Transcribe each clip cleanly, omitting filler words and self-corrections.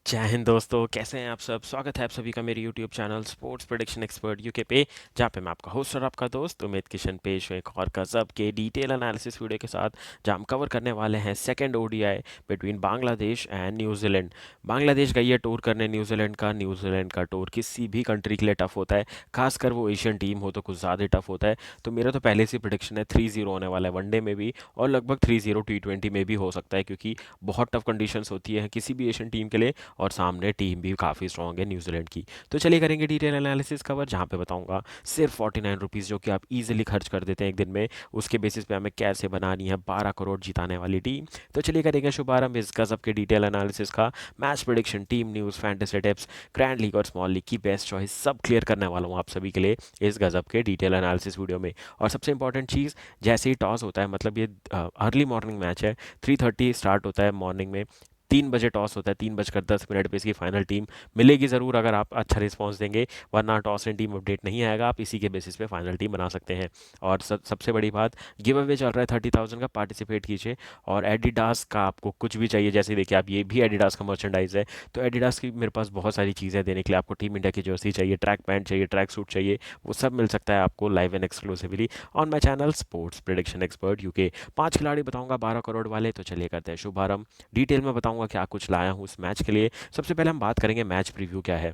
जय हिंद दोस्तों, कैसे हैं आप सब। स्वागत है आप सभी का मेरे YouTube channel sports prediction expert UK पे, जहाँ पे मैं आपका होस्ट और आपका दोस्त उमेद किशन पेश हुए एक और गजब के डिटेल एनालिसिस वीडियो के साथ, जहाँ हम कवर करने वाले हैं second ODI between Bangladesh and New Zealand. Bangladesh गई है टूर करने न्यूजीलैंड का टूर किसी भी कंट्री के लिए टफ होता है, खासकर वो एशियन टीम हो तो कुछ ज़्यादा टफ होता है। तो मेरा तो पहले से प्रिडिक्शन है 3-0 होने वाला है वनडे में भी, और लगभग 3-0 टी20 में भी हो सकता है, क्योंकि बहुत टफ कंडीशंस होती है किसी भी एशियन टीम के लिए, और सामने टीम भी काफ़ी स्ट्रॉन्ग है न्यूजीलैंड की। तो चलिए करेंगे डिटेल एनालिसिस कवर, जहाँ पे बताऊंगा सिर्फ 49 रुपीज़ जो कि आप इजीली खर्च कर देते हैं एक दिन में, उसके बेसिस पे हमें कैसे बनानी है 12 करोड़ जिताने वाली टीम। तो चलिए करेंगे शुभारंभ इस गजब के डिटेल एनालिसिस का। Match prediction, team news, fantasy tips, grand league और स्मॉल लीग की बेस्ट चॉइस सब क्लियर करने वाला हूँ आप सभी के लिए इस गजब के डिटेल एनालिसिस वीडियो में। और सबसे इंपॉर्टेंट चीज़, जैसे ही टॉस होता है, मतलब ये अर्ली मॉर्निंग मैच है, 3:30 स्टार्ट होता है मॉर्निंग में, 3 बजे टॉस होता है, 3:10 पे इसकी फाइनल टीम मिलेगी ज़रूर अगर आप अच्छा रिस्पॉन्स देंगे, वरना टॉस एंड टीम अपडेट नहीं आएगा, आप इसी के बेसिस पे फाइनल टीम बना सकते हैं। और सबसे बड़ी बात, गिव अवे चल रहा है 30,000 का, पार्टिसिपेट कीजिए। और एडिडास का आपको कुछ भी चाहिए, जैसे देखिए आप, ये भी एडिडास का मर्चेंडाइज है, तो एडिडास की मेरे पास बहुत सारी चीज़ें देने के लिए। आपको टीम इंडिया की जर्सी चाहिए, ट्रैक पैंट चाहिए, ट्रैक सूट चाहिए, वो सब मिल सकता है आपको live and exclusively on my channel sports prediction expert UK. 5 खिलाड़ी बताऊंगा 12 करोड़ वाले, तो चलिए करते हैं शुभारंभ। डिटेल में बताऊंगा क्या कुछ लाया हूँ इस मैच के लिए। सबसे पहले हम बात करेंगे मैच प्रीव्यू क्या है।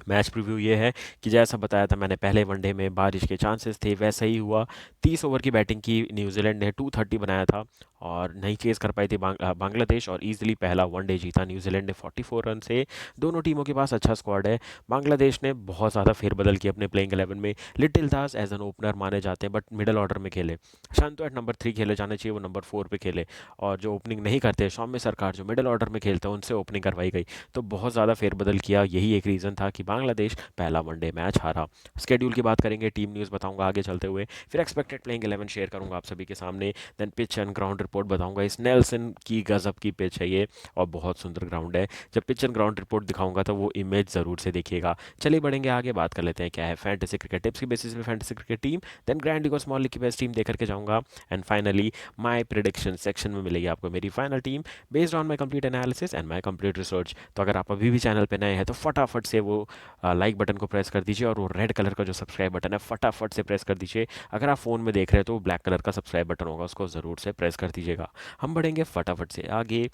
मैच प्रीव्यू ये है कि जैसा बताया था मैंने पहले वनडे में बारिश के चांसेस थे, वैसा ही हुआ। 30 ओवर की बैटिंग की न्यूजीलैंड ने, 230 बनाया था, और नहीं चेज कर पाई थी बांग्लादेश, और इजीली पहला वनडे जीता न्यूजीलैंड ने 44 रन से। दोनों टीमों के पास अच्छा स्क्वाड है। बांग्लादेश ने बहुत ज़्यादा फेरबदल किया अपने प्लेइंग 11 में। Litton Das as an opener माने जाते हैं, बट मिडल ऑर्डर में खेले। शांतो एट नंबर 3 खेले जाने चाहिए, वो नंबर 4 पे खेले। और जो ओपनिंग नहीं करते, सौम्य सरकार जो मिडल ऑर्डर में खेलते हैं, उनसे ओपनिंग करवाई गई। तो बहुत ज़्यादा फेरबदल किया, यही एक रीज़न था कि बांग्लादेश पहला वनडे मैच हारा। स्केड्यूल की बात करेंगे, टीम न्यूज़ बताऊंगा आगे चलते हुए, फिर एक्सपेक्टेड प्लेइंग 11 शेयर करूंगा आप सभी के सामने, then pitch and ground report बताऊंगा। इस नेल्सन की गजब की पिच है ये, और बहुत सुंदर ग्राउंड है। जब पिच एंड ग्राउंड रिपोर्ट दिखाऊंगा तो वो इमेज ज़रूर से देखिएगा। चलिए बढ़ेंगे आगे, बात कर लेते हैं क्या है फैंटेसी क्रिकेट टिप्स की बेसिस पे fantasy cricket team, then grand league और स्मॉल लीग की बेस्ट टीम देकर के जाऊंगा, and finally my prediction section में मिलेगी आपको मेरी final team based on my complete analysis and my complete research. तो अगर आप अभी भी चैनल पर नए हैं तो फटाफट से वो लाइक बटन को प्रेस कर दीजिए, और वो रेड कलर का जो सब्सक्राइब बटन है फटाफट से प्रेस कर दीजिए। अगर आप फ़ोन में देख रहे हैं तो ब्लैक कलर का सब्सक्राइब बटन होगा, उसको ज़रूर से प्रेस कर दीजिएगा। हम बढ़ेंगे फटाफट से आगे,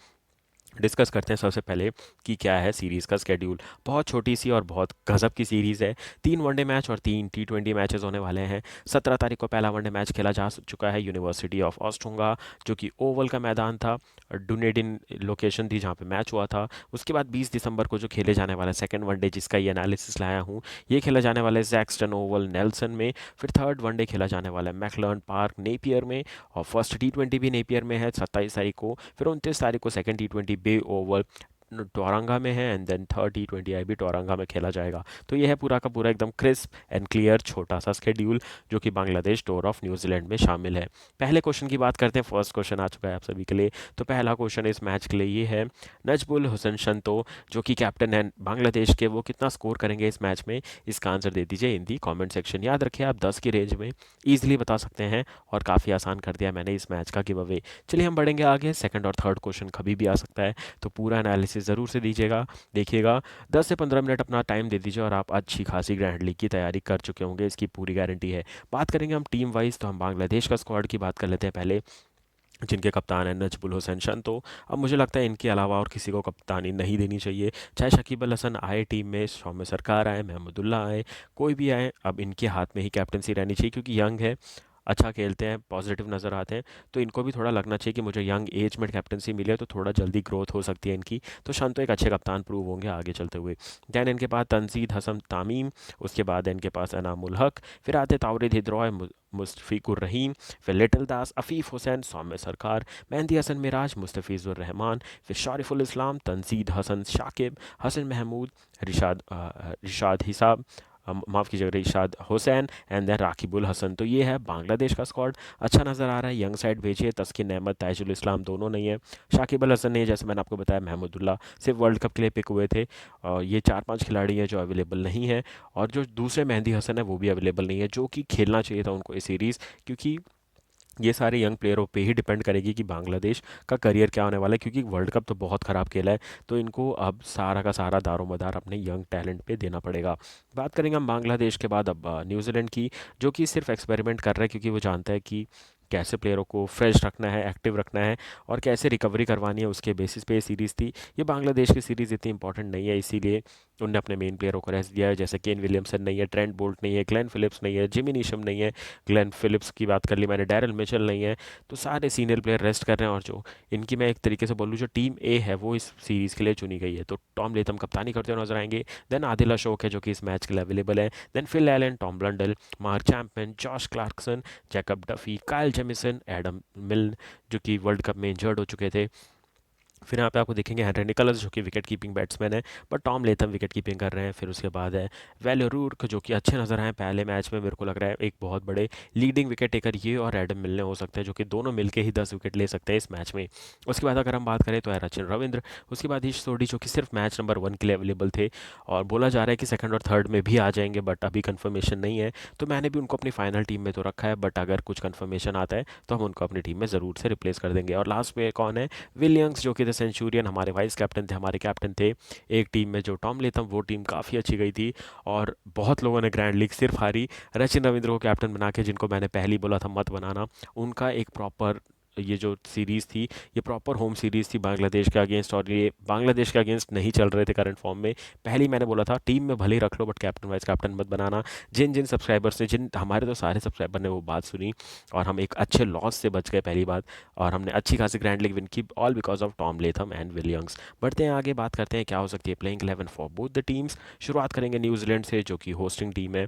डिस्कस करते हैं सबसे पहले कि क्या है सीरीज़ का स्केड्यूल। बहुत छोटी सी और बहुत गजब की सीरीज़ है। 3 वनडे मैच और 3 T20 मैचेस होने वाले हैं। 17 तारीख को पहला वनडे मैच खेला जा चुका है, यूनिवर्सिटी ऑफ ऑस्ट्रोंगा, जो कि ओवल का मैदान था, डुनेडिन लोकेशन थी जहाँ पे मैच हुआ था। उसके बाद 20 दिसंबर को जो खेले जाने वाला सेकंड वनडे, जिसका ये एनालिसिस लाया हूँ, ये खेला जाने वाला है जैक्सटन ओवल नेल्सन में। फिर थर्ड वनडे खेला जाने वाला है मैकलर्न पार्क नेपियर में, और फर्स्ट T20 भी नेपियर में है 27 तारीख को। फिर 29 तारीख को सेकंड T20 बे ओवल टोरंगा में है, एंड देन थर्ड T20 आई भी टोरंगा में खेला जाएगा। तो ये है पूरा का पूरा एकदम क्रिस्प एंड क्लियर छोटा सा स्केड्यूल, जो कि बांग्लादेश टूर ऑफ न्यूजीलैंड में शामिल है। पहले क्वेश्चन की बात करते हैं, फर्स्ट क्वेश्चन आ चुका है आप सभी के लिए। तो पहला क्वेश्चन इस मैच के लिए ये है, नजबुल हुसैन शंतो जो कि कैप्टन है बांग्लादेश के, वो कितना स्कोर करेंगे इस मैच में। इसका आंसर दे दीजिए इन दी कॉमेंट सेक्शन। याद रखिए आप 10 की रेंज में ईजिली बता सकते हैं, और काफ़ी आसान कर दिया मैंने इस मैच का गिव अवे। चलिए हम बढ़ेंगे आगे, सेकंड और थर्ड क्वेश्चन कभी भी आ सकता है, तो पूरा एनालिसिस ज़रूर से दीजिएगा, देखिएगा। 10 से 15 मिनट अपना टाइम दे दीजिए, और आप अच्छी खासी ग्रैंड लीग की तैयारी कर चुके होंगे, इसकी पूरी गारंटी है। बात करेंगे हम टीम वाइज, तो हम बांग्लादेश का स्क्वाड की बात कर लेते हैं पहले, जिनके कप्तान हैं नजबुल हुसैन शंतो। अब मुझे लगता है इनके अलावा और किसी को कप्तानी नहीं देनी चाहिए, चाहे शकीब अल हसन आए टीम में, सौम्य सरकार आए, महमूदुल्लाह आए, कोई भी आए, अब इनके हाथ में ही कैप्टनसी रहनी चाहिए, क्योंकि यंग है, अच्छा खेलते हैं, पॉजिटिव नज़र आते हैं। तो इनको भी थोड़ा लगना चाहिए कि मुझे यंग एज में कैप्टनसी मिले तो थोड़ा जल्दी ग्रोथ हो सकती है इनकी। तो शांतो एक अच्छे कप्तान प्रूव होंगे आगे चलते हुए। दैन इनके पास तनजीद हसन तामीम, उसके बाद इनके पास अनामुल हक, फिर आते तावरीद हिद्रॉय, मुस्तफ़ीकुर रहीम, फिर लिटिल दास, अफ़ीफ़ हुसैन, सौम्य सरकार, मेहंदी हसन मिराज, मुस्तफ़ीज़ुर रहमान, फिर शारिफुल इस्लाम, तनजीद हसन शाकिब, हसन महमूद, रिशाद हिसाब, माफ़ कीजिएगा रिशाद हुसैन, एंड देन राकिबुल हसन। तो ये है बांग्लादेश का स्क्वाड, अच्छा नज़र आ रहा है। यंग साइड भेजिए, तस्किन अहमद, ताजुल इस्लाम दोनों नहीं है, शाकिब अल हसन नहीं है, जैसे मैंने आपको बताया, महमूदुल्लाह सिर्फ वर्ल्ड कप के लिए पिक हुए थे। और ये 4-5 खिलाड़ी हैं जो अवेलेबल नहीं है, और जो दूसरे मेहंदी हसन है वो भी अवेलेबल नहीं है, जो कि खेलना चाहिए था उनको ये सीरीज़, क्योंकि ये सारे यंग प्लेयरों पे ही डिपेंड करेगी कि बांग्लादेश का करियर क्या होने वाला है, क्योंकि वर्ल्ड कप तो बहुत ख़राब खेला है। तो इनको अब सारा का सारा दारोमदार अपने यंग टैलेंट पे देना पड़ेगा। बात करेंगे हम बांग्लादेश के बाद अब न्यूजीलैंड की, जो कि सिर्फ एक्सपेरिमेंट कर रहा है, क्योंकि वो जानता है कि कैसे प्लेयरों को फ्रेश रखना है, एक्टिव रखना है, और कैसे रिकवरी करवानी है, उसके बेसिस पे ये सीरीज़ थी। ये बांग्लादेश की सीरीज़ इतनी इंपॉर्टेंट नहीं है, इसीलिए उनने अपने मेन प्लेयरों को रेस्ट दिया है, जैसे केन विलियमसन नहीं है, ट्रेंट बोल्ट नहीं है, ग्लेन फिलिप्स नहीं है, जिमी नीशम नहीं है। ग्लेन फिलिप्स की बात कर ली मैंने, डैरल मिचेल नहीं है। तो सारे सीनियर प्लेयर रेस्ट कर रहे हैं, और जो इनकी मैं एक तरीके से बोलूँ, जो टीम ए है वो इस सीरीज़ के लिए चुनी गई है। तो टॉम लेथम कप्तानी करते हुए नजर आएंगे। देन आदिल अशोक है, जो कि इस मैच के लिए अवेलेबल है। Then Finn Allen, Tom Blundell, Mark Chapman, Josh Clarkson, Jacob Duffy, Kyle Jamieson, Adam Milne, जो कि वर्ल्ड कप में इंजर्ड हो चुके थे। फिर यहाँ पे आपको देखेंगे हेनरी निकोलस, जो कि विकेट कीपिंग बैट्समैन है, but Tom Latham wicket keeping कर रहे हैं। फिर उसके बाद है वेल रूर्क, जो कि अच्छे नजर आए पहले मैच में, मेरे को लग रहा है एक बहुत बड़े लीडिंग विकेट टेकर ये और एडम मिलने हो सकते हैं, जो कि दोनों मिलके ही 10 विकेट ले सकते हैं इस मैच में। उसके बाद अगर हम बात करें तो है रचिन रविंद्र, उसके बाद ईश सोडी, जो कि सिर्फ मैच नंबर 1 के लिए अवेलेबल थे, और बोला जा रहा है कि सेकंड और थर्ड में भी आ जाएंगे, बट अभी कंफर्मेशन नहीं है। तो मैंने भी उनको अपनी फाइनल टीम में तो रखा है, बट अगर कुछ कंफर्मेशन आता है तो हम उनको अपनी टीम में ज़रूर से रिप्लेस कर देंगे। और लास्ट में कौन है? विलियम्स, जो कि द सेंचुरियन, हमारे वाइस कैप्टन थे, हमारे कैप्टन थे एक टीम में जो टॉम लेथम, वो टीम काफ़ी अच्छी गई थी, और बहुत लोगों ने ग्रैंड लीग सिर्फ हारी रचिन रविंद्र को कैप्टन बना के, जिनको मैंने पहले ही बोला था मत बनाना। उनका एक प्रॉपर ये जो सीरीज़ थी, ये प्रॉपर होम सीरीज़ थी बांग्लादेश के अगेंस्ट, और ये बांग्लादेश के अगेंस्ट नहीं चल रहे थे करंट फॉर्म में। पहले ही मैंने बोला था टीम में भले ही रख लो, बट कैप्टन वाइस कैप्टन मत बनाना। जिन जिन सब्सक्राइबर्स ने, जिन हमारे तो सारे सब्सक्राइबर ने वो बात सुनी, और हम एक अच्छे लॉस से बच गए पहली बात, और हमने अच्छी खासी ग्रैंड लीग विन की, all because of Tom Latham and Williams. बढ़ते हैं आगे, बात करते हैं क्या हो सकती है playing 11 for both the teams. शुरुआत करेंगे न्यूजीलैंड से, जो कि होस्टिंग टीम है।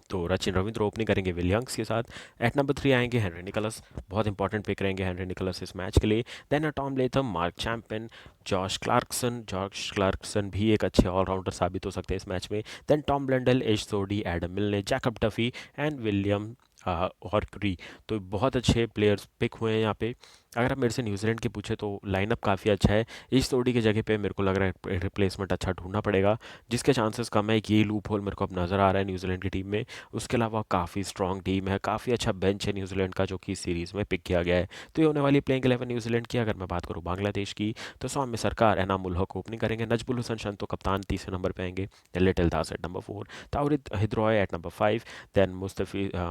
तो रचिन रविंद्र ओपनिंग करेंगे विलियम्स के साथ। एट नंबर 3 आएंगे हेनरी निकोलस, बहुत इंपॉर्टेंट पिक रहेंगे हेनरी निकोलस इस मैच के लिए। Then Tom Latham, Mark Chapman, Josh Clarkson भी एक अच्छे ऑलराउंडर साबित हो सकते हैं इस मैच में। देन टॉम ब्लेंडल, एश सोडी, एडम मिलने, जैकब डफी एंड विलियम और क्री। तो बहुत अच्छे प्लेयर्स पिक हुए हैं यहाँ पे। अगर आप मेरे से न्यूजीलैंड की पूछे तो लाइनअप काफ़ी अच्छा है। इस तोड़ी की जगह पे मेरे को लग रहा है रिप्लेसमेंट अच्छा ढूंढना पड़ेगा, जिसके चांसेस कम है। कि ये लूप होल मेरे को अब नज़र आ रहा है न्यूजीलैंड की टीम में। उसके अलावा काफ़ी स्ट्रॉन्ग टीम है, काफ़ी अच्छा बेंच है न्यूजीलैंड का, जो कि इस सीरीज़ में पिक किया गया है। तो ये होने वाली प्लेइंग 11 न्यूजीलैंड की। अगर मैं बात करूँ बांग्लादेश की, तो सौम्य सरकार, एनाम उल हक ओपनिंग करेंगे, नजबुल हुसन शंतो कप्तान तीसरे नंबर पे आएंगे, लिटिल दास eight number 4, ताउरिद हिद्रॉय eight number 5, then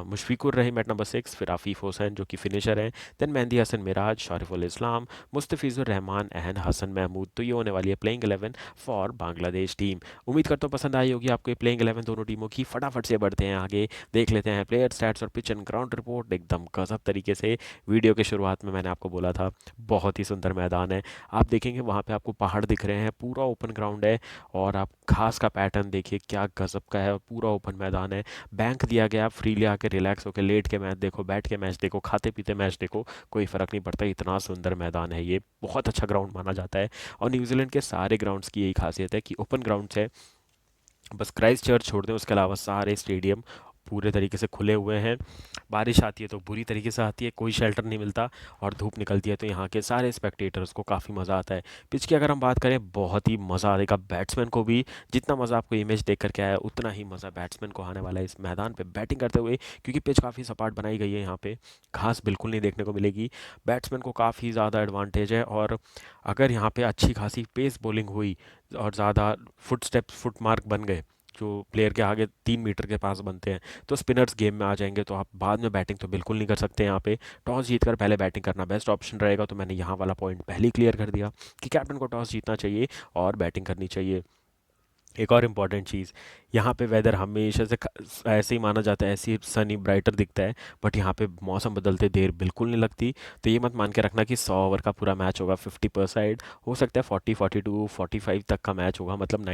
Mushfiqur Rahim eight number 6, फिर आफीफ हुसैन, जो कि फिनिशर हैं, then mehndi Hasan Miraj, शारिफुल Islam, Mustafizur Rahman and Hasan Mahmud. तो ये होने वाली है प्लेइंग 11 फॉर बांग्लादेश टीम। उम्मीद करता हूँ पसंद आई होगी आपको ये प्लेइंग 11 दोनों टीमों की। फटाफट से बढ़ते हैं आगे, देख लेते हैं प्लेयर स्टैट्स और पिच एंड ग्राउंड रिपोर्ट एकदम गजब तरीके से। वीडियो के शुरुआत में मैंने आपको बोला था बहुत ही सुंदर मैदान है। आप देखेंगे वहाँ पे आपको पहाड़ दिख रहे हैं, पूरा ओपन ग्राउंड है, और आप घास का पैटर्न देखिए क्या गजब का है, पूरा ओपन मैदान है। बैंक दिया गया, आप फ्रीली आके रिलैक्स होकर लेट के मैच देखो, बैठ के मैच देखो, खाते पीते मैच देखो, कोई फ़र्क नहीं पड़ता। इतना सुंदर मैदान है ये, बहुत अच्छा ग्राउंड माना जाता है। और न्यूजीलैंड के सारे ग्राउंड्स की यही खासियत है कि ओपन ग्राउंड्स है। बस क्राइस्ट चर्च छोड़ दें, उसके अलावा सारे स्टेडियम पूरे तरीके से खुले हुए हैं। बारिश आती है तो बुरी तरीके से आती है, कोई शेल्टर नहीं मिलता, और धूप निकलती है तो यहाँ के सारे स्पेक्टेटर्स को काफ़ी मज़ा आता है। पिच की अगर हम बात करें, बहुत ही मज़ा आएगा बैट्समैन को भी। जितना मज़ा आपको इमेज देख करके आया, उतना ही मज़ा बैट्समैन को आने वाला है इस मैदान पे बैटिंग करते हुए, क्योंकि पिच काफ़ी सपाट बनाई गई है। यहाँ पे घास बिल्कुल नहीं देखने को मिलेगी। बैट्समैन को काफ़ी ज़्यादा एडवांटेज है, और अगर यहाँ पे अच्छी खासी पेस बॉलिंग हुई और ज़्यादा फुट स्टेप्स, फुट मार्क बन गए, जो प्लेयर के आगे 3 मीटर के पास बनते हैं, तो स्पिनर्स गेम में आ जाएंगे, तो आप बाद में बैटिंग तो बिल्कुल नहीं कर सकते। यहाँ पे टॉस जीतकर पहले बैटिंग करना बेस्ट ऑप्शन रहेगा। तो मैंने यहाँ वाला पॉइंट पहले ही क्लियर कर दिया कि कैप्टन को टॉस जीतना चाहिए और बैटिंग करनी चाहिए। एक और इम्पॉर्टेंट चीज़, यहाँ पे वेदर हमेशा से ऐसे ही माना जाता है, ऐसे ही सनी ब्राइटर दिखता है, बट यहाँ पे मौसम बदलते देर बिल्कुल नहीं लगती। तो ये मत मान के रखना कि 100 ओवर का पूरा मैच होगा। 50% हो सकता है, 40, 42, 45 तक का मैच होगा, मतलब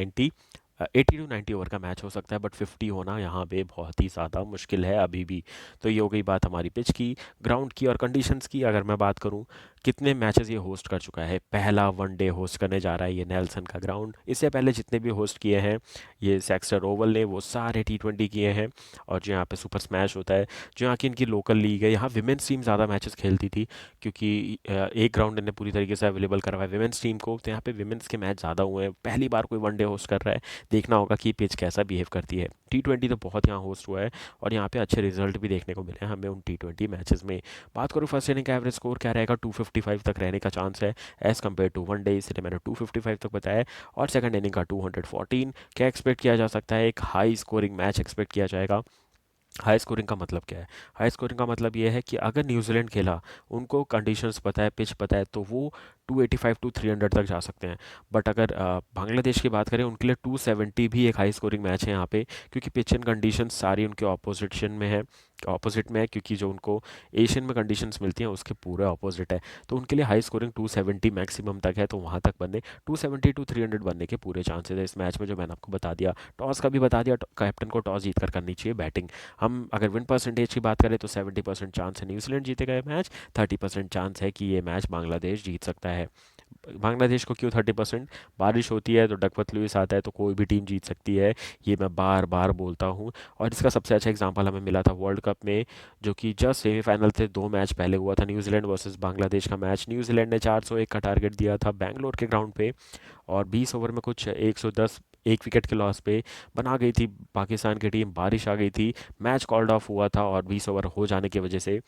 80 to 90 ओवर का मैच हो सकता है, बट 50 होना यहाँ पे बहुत ही ज़्यादा मुश्किल है अभी भी। तो ये हो गई बात हमारी पिच की, ग्राउंड की और कंडीशंस की। अगर मैं बात करूँ कितने मैचेस ये होस्ट कर चुका है, पहला वनडे होस्ट करने जा रहा है ये नेल्सन का ग्राउंड। इससे पहले जितने भी होस्ट किए हैं ये सेक्स्टर ओवल ने, वो सारे T20 किए हैं। और जो यहाँ पे सुपर स्मैश होता है, जो यहाँ की इनकी लोकल लीग है, यहाँ विमेंस टीम ज़्यादा मैचेस खेलती थी, क्योंकि एक ग्राउंड इन्हें पूरी तरीके से अवेलेबल करवाया विमेंस टीम को, तो यहाँ पे विमेंस के मैच ज़्यादा हुए हैं। पहली बार कोई वनडे होस्ट कर रहा है। देखना होगा कि पिच कैसा बिहेव करती है। T20 तो बहुत यहाँ होस्ट हुआ है और यहाँ पे अच्छे रिजल्ट भी देखने को मिले हैं हमें उन T20 मैचेस में। बात करूँ फर्स्ट इनिंग का एवरेज स्कोर क्या रहेगा, 255 तक रहने का चांस है एज़ कम्पेयर टू वनडे, इसलिए मैंने 255 तक बताया। और सेकंड इनिंग का 214। क्या एक्सपेक्ट किया जा सकता है, एक हाई स्कोरिंग मैच एक्सपेक्ट किया जाएगा। हाई स्कोरिंग का मतलब क्या है, हाई स्कोरिंग का मतलब ये है कि अगर न्यूजीलैंड खेला, उनको कंडीशंस पता है, पिच पता है, तो वो 285 टू 300 तक जा सकते हैं। बट अगर बांग्लादेश की बात करें, उनके लिए 270 भी एक हाई स्कोरिंग मैच है यहाँ पे, क्योंकि पिच एंड कंडीशंस सारी उनके ऑपोजिशन में है, ऑपोजिट में है, क्योंकि जो उनको एशियन में कंडीशंस मिलती हैं उसके पूरे ऑपोजिट है। तो उनके लिए हाई स्कोरिंग 270 मैक्सिमम तक है, तो वहाँ तक बनने 270 टू 300 बनने के पूरे चांसेस है इस मैच में, जो मैंने आपको बता दिया। टॉस का भी बता दिया, कैप्टन को टॉस जीत कर करनी चाहिए बैटिंग। हम अगर विन परसेंटेज की बात करें तो 70% चांस है न्यूजीलैंड जीतेगा ये मैच, 30% चांस है कि ये मैच बांग्लादेश जीत सकता है। बांग्लादेश को क्यों 30%, बारिश होती है तो डकवर्थ लुइस आता है तो कोई भी टीम जीत सकती है, ये मैं बार बार बोलता हूँ। और इसका सबसे अच्छा एग्जांपल हमें मिला था वर्ल्ड कप में, जो कि जस्ट सेमीफाइनल थे, 2 मैच पहले हुआ था न्यूजीलैंड वर्सेस बांग्लादेश का मैच। न्यूजीलैंड ने 401 का टारगेट दिया था बैंगलोर के ग्राउंड पे, और 20 ओवर में कुछ 110 एक विकेट के लॉस पे बना गई थी पाकिस्तान की टीम। बारिश आ गई थी, मैच कॉल्ड ऑफ हुआ था, और 20 ओवर हो जाने की वजह से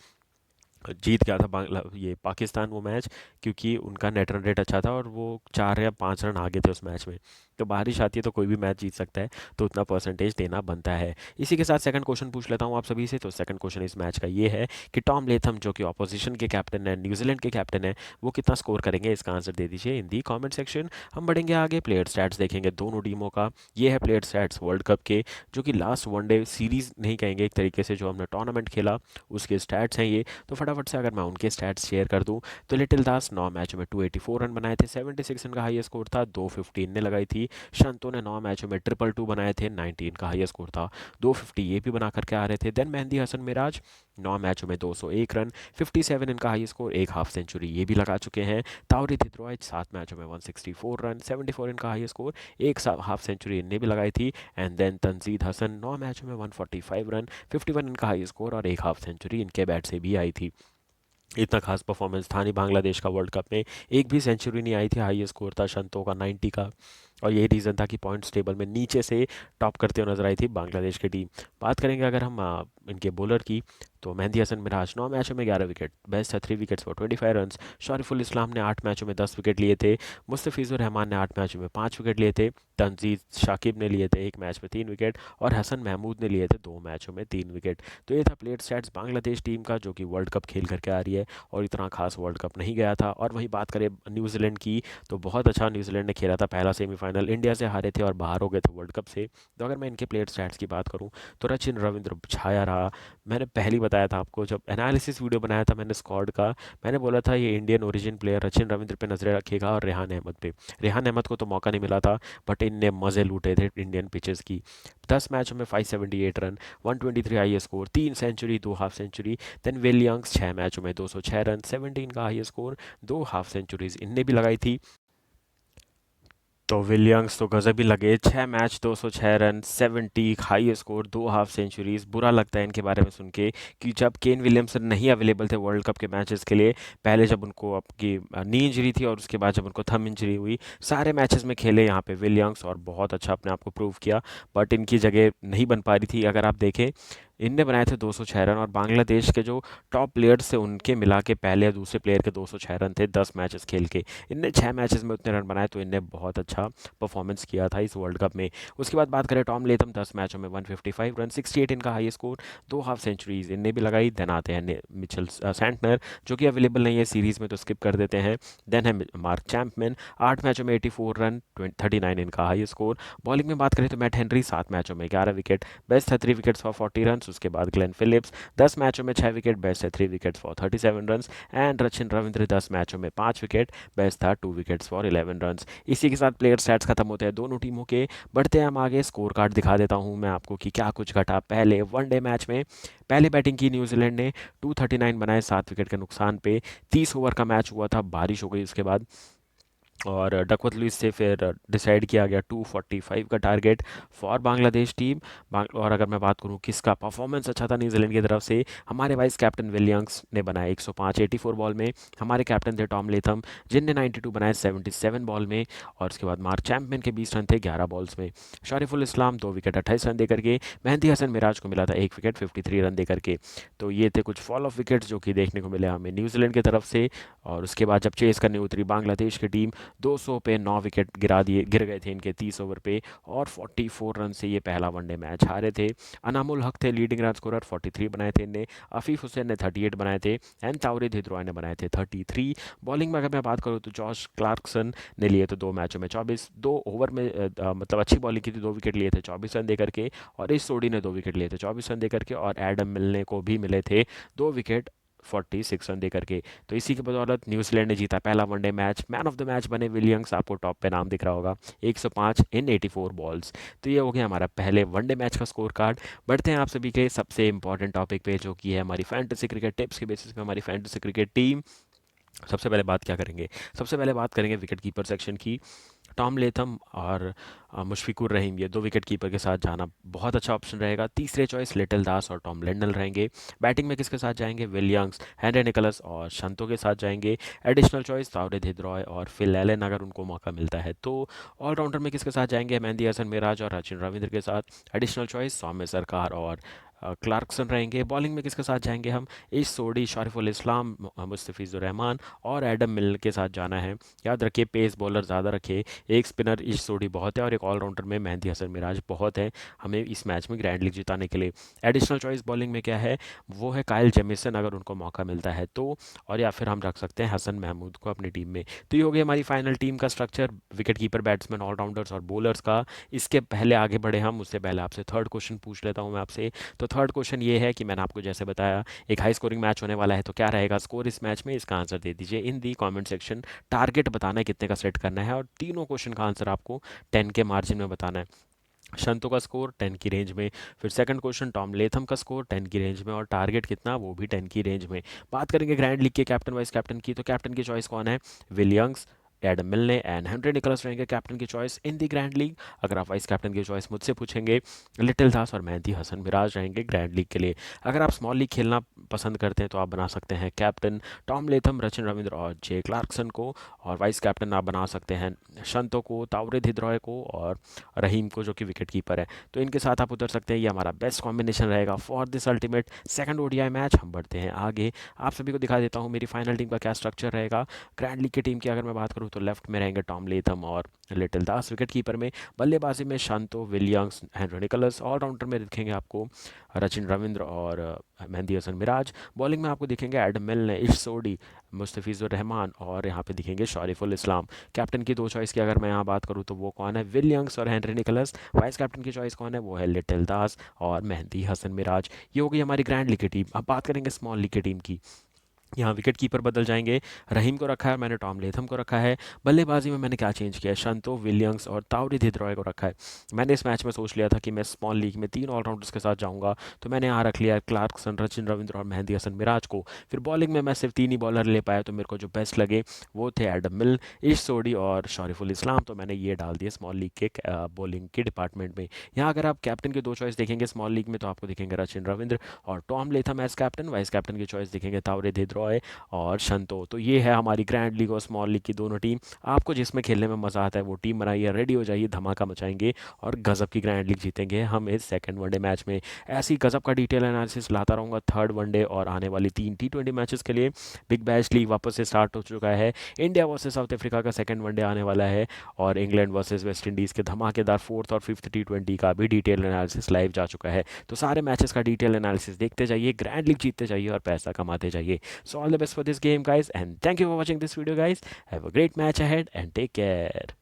जीत गया था बांग्ला ये पाकिस्तान वो मैच, क्योंकि उनका नेट रन रेट अच्छा था और वो 4 या 5 रन आगे थे उस मैच में। तो बारिश आती है तो कोई भी मैच जीत सकता है, तो उतना परसेंटेज देना बनता है। इसी के साथ सेकंड क्वेश्चन पूछ लेता हूँ आप सभी से। तो सेकंड क्वेश्चन इस मैच का ये है कि टॉम लेथम, जो कि ऑपोजिशन के कैप्टन है, न्यूजीलैंड के कैप्टन है, वो कितना स्कोर करेंगे, इसका आंसर दे दीजिए इन दी कॉमेंट सेक्शन। हम बढ़ेंगे आगे, प्लेयर स्टैट्स देखेंगे दोनों टीमों का। ये है प्लेयर स्टैट्स वर्ल्ड कप के, जो कि लास्ट वनडे सीरीज नहीं कहेंगे, एक तरीके से जो हमने टूर्नामेंट खेला उसके स्टैट्स हैं ये। तो फटाफट से अगर मैं उनके स्टैट्स शेयर कर दूं, तो लिटिल दास 9 मैचों में 284 रन बनाए थे, 76 इनका हाईएस्ट स्कोर था, 215 ने लगाई थी। शंतो ने 9 मैचों में ट्रिपल टू बनाए थे, 19 का हाईएस्ट स्कोर था, 250 ये भी बना करके आ रहे थे। देन मेहंदी हसन मिराज 9 मैचों में 201 रन, 57 इनका हाईएस्ट स्कोर, एक हाफ सेंचुरी ये भी लगा चुके हैं। ताउरी थिद्रोइच 7 मैचों में 164 रन, 74 इनका हाईएस्ट स्कोर, एक हाफ सेंचुरी इनने भी लगाई थी। एंड देन तंजीद हसन 9 मैचों में 145 रन, 51 इनका हाई स्कोर, और एक हाफ सेंचुरी इनके बैट से भी आई थी। इतना खास परफॉर्मेंस था नहीं बांग्लादेश का वर्ल्ड कप में, एक भी सेंचुरी नहीं आई थी, हाईएस्ट स्कोर था शंतो का 90 का। और यही रीज़न था कि पॉइंट्स टेबल में नीचे से टॉप करते हुए नजर आई थी बांग्लादेश की टीम। बात करेंगे अगर हम इनके बॉलर की, तो मेहंदी हसन मिराज 9 मैचों में 11 विकेट, बेस्ट है 3 विकेट्स फॉर 25 रन। शरीफुल इस्लाम ने 8 मैचों में 10 विकेट लिए थे। मुस्तफिजुर रहमान ने 8 मैचों में 5 विकेट लिए थे। तंजीद शाकिब ने लिए थे 1 मैच में 3 विकेट, और हसन महमूद ने लिए थे 2 मैचों में 3 विकेट। तो ये था प्लेयर स्टैट्स बांग्लादेश टीम का, जो कि वर्ल्ड कप खेल करके आ रही है और इतना खास वर्ल्ड कप नहीं गया था। और वहीं बात करें न्यूजीलैंड की, तो बहुत अच्छा न्यूजीलैंड ने खेला था, पहला सेमीफाइनल इंडिया से हारे थे और बाहर हो गए थे वर्ल्ड कप से। तो अगर मैं इनके प्लेयर स्टैट्स की बात करूं, तो रचिन रविंद्र छाया रहा। मैंने पहले ही बताया था आपको, जब एनालिसिस वीडियो बनाया था मैंने स्क्वाड का, मैंने बोला था ये Indian origin player Rachin Ravindra पे नजरें रखेगा और रेहान अहमद पे। रेहान अहमद को तो मौका नहीं मिला था, बट इनने मज़े लूटे थे इंडियन पिचेस की। 10 मैचों में 578 run, 123 high score, 3 century 2 half century. Then Williamson 6 मैचों में 206 रन, 17 का हाई स्कोर, 2 हाफ सेंचुरीज इनने भी लगाई थी। तो विलियम्स तो गजब ही लगे, 6 match 206 run, 70 high score, 2 half centuries. बुरा लगता है इनके बारे में सुन के कि जब केन विलियमसन नहीं अवेलेबल थे वर्ल्ड कप के मैचेस के लिए, पहले जब उनको आपकी नी इंजरी थी और उसके बाद जब उनको थम इंजरी हुई, सारे मैचेस में खेले यहाँ पे विलियम्स और बहुत अच्छा अपने आप को प्रूव किया। बट इनकी जगह नहीं बन पा रही थी। अगर आप देखें, इनने बनाए थे 206 रन, और बांग्लादेश के जो टॉप प्लेयर्स थे उनके मिला के पहले या दूसरे प्लेयर के 206 रन थे 10 मैचेस खेल के। इनने 6 मैचेस में उतने रन बनाए, तो इनने बहुत अच्छा परफॉर्मेंस किया था इस वर्ल्ड कप में। उसके बाद बात करें टॉम लेथम, 10 मैचों में 155 रन, 68 इनका हाई स्कोर, 2 हाफ सेंचुरीज इनने भी लगाई। देन आते हैं मिचेल सैंटनर, जो कि अवेलेबल नहीं है सीरीज में तो स्किप कर देते हैं। देन है मार्क चैंपमैन, 8 मैचों में 84 रन, 39 इनका हाई स्कोर। बॉलिंग में बात करें तो मैट हेनरी 7 मैचों में 11 विकेट, बेस्ट है 3 विकेट्स फॉर 40 रन। उसके बाद ग्लेन फिलिप्स 10 मैचों में 6 विकेट, बेस्ट है 3 wickets for 37 run. And Rachin Ravindra 10 मैचों में 5 विकेट, बेस्ट था 2 विकेट्स फॉर 11 रन। इसी के साथ प्लेयर स्टैट्स खत्म होते हैं दोनों टीमों के। बढ़ते हैं हम आगे, स्कोर कार्ड दिखा देता हूं मैं आपको कि क्या कुछ घटा पहले वनडे मैच में। पहले बैटिंग की न्यूजीलैंड ने 239 बनाए 7 विकेट के नुकसान पे। 30 ओवर का मैच हुआ था, बारिश हो गई उसके बाद। और डकवर्थ लुईस से फिर डिसाइड किया गया 245 का टारगेट फॉर बांग्लादेश टीम। और अगर मैं बात करूं किसका परफॉर्मेंस अच्छा था न्यूजीलैंड की तरफ से, हमारे वाइस कैप्टन विलियम्स ने बनाए 105 84 बॉल में। हमारे कैप्टन थे टॉम लेथम जिनने 92 बनाए 77 बॉल में। और उसके बाद मार्क चैंपियन के 20 रन थे 11 बॉल्स में। शरीफुल इस्लाम 2 विकेट 28 रन देकर के। मेहंदी हसन मिराज को मिला था 1 विकेट 53 रन देकर के। तो ये थे कुछ फॉल ऑफ विकेट्स जो कि देखने को मिले हमें न्यूजीलैंड की तरफ से। और उसके बाद जब चेस करने उतरी बांग्लादेश की टीम, 200 पे 9 विकेट गिर गए थे इनके 30 ओवर पे। और 44 रन से ये पहला वनडे मैच हारे थे। अनामुल हक थे लीडिंग रन स्कोरर, 43 बनाए थे इनने। अफीफ हुसैन ने 38 बनाए थे एंड तावरे धिद्रोय ने बनाए थे 33। बॉलिंग में अगर मैं बात करूँ तो जॉश क्लार्कसन ने लिए थे 2 मैचों में 24, 2 ओवर में मतलब अच्छी बॉलिंग की थी, 2 विकेट लिए थे 24 रन देकर के। और इस सोडी ने 2 विकेट लिए थे 24 रन देकर के। और एडम मिलने को भी मिले थे 2 विकेट 46 रन देकर के। तो इसी की बदौलत न्यूजीलैंड ने जीता पहला one day match. Man of the match बने विलियम्स, आपको टॉप पे नाम दिख रहा होगा, 105 इन 84 बॉल्स। तो ये हो गया हमारा पहले वनडे मैच का स्कोर कार्ड। बढ़ते हैं आप सभी के सबसे इंपॉर्टेंट टॉपिक पे जो कि है हमारी फैंटेसी क्रिकेट टिप्स के बेसिस पे हमारी फैंटेसी क्रिकेट टीम। सबसे पहले बात क्या करेंगे? सबसे पहले बात करेंगे विकेट कीपर सेक्शन की। टॉम लेथम और मुशफिकुर रहीम, ये 2 विकेट कीपर के साथ जाना बहुत अच्छा ऑप्शन रहेगा। तीसरे चॉइस लिटिल दास और टॉम लेंडल रहेंगे। बैटिंग में किसके साथ जाएंगे? विलियम्स, हेनरी निकोलस और शंतो के साथ जाएंगे। एडिशनल चॉइस तावरे धिद्रॉय और फिल एलन अगर उनको मौका मिलता है तो। ऑलराउंडर में किसके साथ जाएंगे? मेहंदी हसन मिराज और सचिन रविंद्र के साथ। एडिशनल चॉइस सौम्य सरकार और क्लार्कसन रहेंगे। बॉलिंग में किसके साथ जाएंगे हम? इस सोडी, शारिफुल इस्लाम, मुस्तफिजुर रहमान और एडम मिल के साथ जाना है। याद रखिए पेस बॉलर ज़्यादा रखे, एक स्पिनर इस सोडी बहुत है और एक ऑलराउंडर में मेहंदी हसन मिराज बहुत है हमें इस मैच में ग्रैंड लीग जिताने के लिए। एडिशनल चॉइस बॉलिंग में क्या है? वो है काइल जेमिसन अगर उनको मौका मिलता है तो। और या फिर हम रख सकते हैं हसन महमूद को अपनी टीम में। तो ये हो गई हमारी फाइनल टीम का structure, wicket keeper, batsman, allrounders और बॉलर्स का। इसके पहले आगे बढ़े हम, उससे पहले आपसे थर्ड क्वेश्चन पूछ लेता हूँ मैं आपसे। तो थर्ड क्वेश्चन ये है कि मैंने आपको जैसे बताया एक हाई स्कोरिंग मैच होने वाला है, तो क्या रहेगा स्कोर इस मैच में? इसका आंसर दे दीजिए इन दी कमेंट सेक्शन। टारगेट बताना है कितने का सेट करना है और तीनों क्वेश्चन का आंसर आपको 10 के मार्जिन में बताना है। शंतो का स्कोर 10 की रेंज में। फिर सेकंड क्वेश्चन टॉम लेथम का स्कोर 10 की रेंज में और टारगेट कितना? वो भी 10 की रेंज में। बात करेंगे ग्रैंड लीग के कैप्टन वाइस कैप्टन की, तो कैप्टन की चॉइस कौन है? विलियम्स, एडम मिलने एंड हेनरी निकोलस रहेंगे कैप्टन की choice in the grand league. अगर आप वाइस कैप्टन की चॉइस मुझसे पूछेंगे, लिटिल दास और मेहंदी हसन मिराज रहेंगे ग्रैंड लीग के लिए। अगर आप स्मॉल लीग खेलना पसंद करते हैं तो आप बना सकते हैं captain Tom Latham, Sachin Ravindra और जे क्लार्कसन को। और वाइस कैप्टन आप बना सकते हैं शंतो को, तावरे धिद्रॉय को और रहीम को जो कि विकेट कीपर है। तो इनके साथ आप उतर सकते हैं, ये हमारा बेस्ट कॉम्बिनेशन रहेगा for this ultimate second ODI match. हम बढ़ते हैं आगे, आप सभी को दिखा देता हूँ मेरी फाइनल टीम का क्या स्ट्रक्चर रहेगा। ग्रैंड लीग की टीम की अगर मैं बात करूँ तो लेफ्ट में रहेंगे टॉम लेथम और लिटिल दास विकेट कीपर में। बल्लेबाजी में Shanto, Williams, Henry Nicholls. All rounder में दिखेंगे आपको सचिन रविंद्र और मेहंदी हसन मिराज। बॉलिंग में आपको दिखेंगे एडम मिलने, इश सोडी, मुस्तफिजुर रहमान और यहाँ पे दिखेंगे शरीफुल इस्लाम। कैप्टन की 2 चॉइस की अगर मैं यहाँ बात करूँ तो वो कौन है? विलियम्स और हेनरी निकोलस। वाइस कैप्टन की चॉइस कौन है? वो है लिटिल दास और मेहंदी हसन मिराज। ये हो गई हमारी ग्रैंड लीग की टीम। अब बात करेंगे स्मॉल लीग की टीम की। यहाँ विकेट कीपर बदल जाएंगे, रहीम को रखा है मैंने, टॉम लेथम को रखा है। बल्लेबाजी में मैंने क्या चेंज किया है? शंतो, विलियम्स और तावरी धिद्रॉय को रखा है। मैंने इस मैच में सोच लिया था कि मैं स्मॉल लीग में 3 ऑलराउंडर्स के साथ जाऊंगा, तो मैंने यहाँ रख लिया है क्लार्कसन, सचिन रविंद्र और मेहंदी हसन मिराज को। फिर बॉलिंग में मैं सिर्फ 3 ही बॉलर ले पाया, तो मेरे को जो बेस्ट लगे वो थे एडम मिल, इश सोडी और शरीफुल इस्लाम। तो मैंने ये डाल दिया स्मॉल लीग के बॉलिंग के डिपार्टमेंट में। यहाँ अगर आप कैप्टन के 2 चॉइस देखेंगे स्मॉल लीग में तो आपको दिखेंगे सचिन रविंद्र और Tom Latham as captain. Vice captain की चॉइस दिखेंगे तावरे धिद्रॉय और शंतो। तो ये है हमारी ग्रैंड लीग और स्मॉल लीग की दोनों टीम। आपको जिसमें खेलने में मज़ा आता है वो टीम बनाइए, रेडी हो जाइए, धमाका मचाएंगे और गजब की ग्रैंड लीग जीतेंगे हम इस सेकंड वनडे मैच में। ऐसी गजब का डिटेल एनालिसिस लाता रहूँगा थर्ड वनडे और आने वाली 3 T20 मैचेस के लिए। बिग बैश लीग वापस से स्टार्ट हो चुका है। इंडिया वर्सेस साउथ अफ्रीका का सेकंड वनडे आने वाला है और इंग्लैंड वर्सेस वेस्ट इंडीज़ के धमाकेदार फोर्थ और फिफ्थ T20 का भी डिटेल एनालिसिस लाइव जा चुका है। तो सारे मैचेस का डिटेल एनालिसिस देखते जाइए, ग्रैंड लीग जीतते जाइए और पैसा कमाते जाइए। So all the best for this game, guys, and thank you for watching this video, guys. Have a great match ahead and take care.